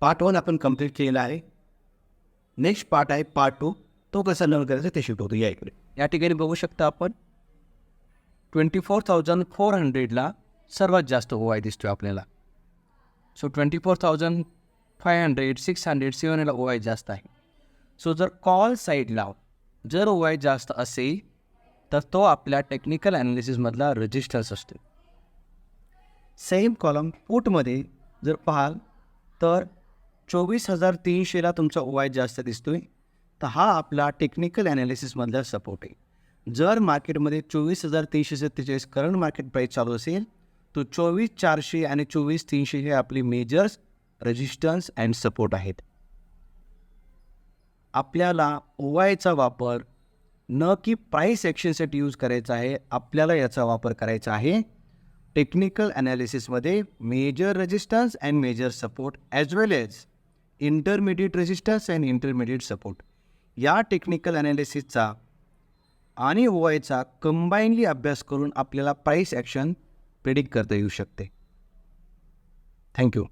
Part 1 आपण complete केलेला आहे. नेक्स्ट पार्ट आहे पार्ट 2. तो कसा लर्न करायचा ते शिकवतो. या इकडे या ठिकाणी बघू शकता आपण 24,400ला सर्वात जास्त OI दिसतोय आपल्याला. सो 24,500, 600, 700ला OI जास्त आहे. सो जर कॉल साईडला जर OI जास्त असेल तर तो आपल्या टेक्निकल ॲनालिसिसमधला रेजिस्टन्स असतो. सेम कॉलम पुटमध्ये जर पाहाल तर 24,300ला तुमचा OI जास्त दिसतोय, तर हा आपला टेक्निकल ॲनालिसिसमधला सपोर्ट आहे. जर मार्केटमध्ये 24,347 करंट मार्केट प्राईस चालू असेल तर 24,400 आणि 24,300 हे आपली मेजर्स रेजिस्टन्स अँड सपोर्ट आहेत. आपल्याला OIचा वापर न की प्राईस ॲक्शनसाठी यूज करायचा आहे, आपल्याला याचा वापर करायचा आहे टेक्निकल ॲनालिसिसमध्ये major resistance and major support as well as intermediate resistance and intermediate support. या टेक्निकल ॲनालिसिसचा आणि OIचा कंबाईनली अभ्यास करून आपल्याला प्राईस ॲक्शन प्रेडिक्ट करता येऊ शकते. थँक्यू.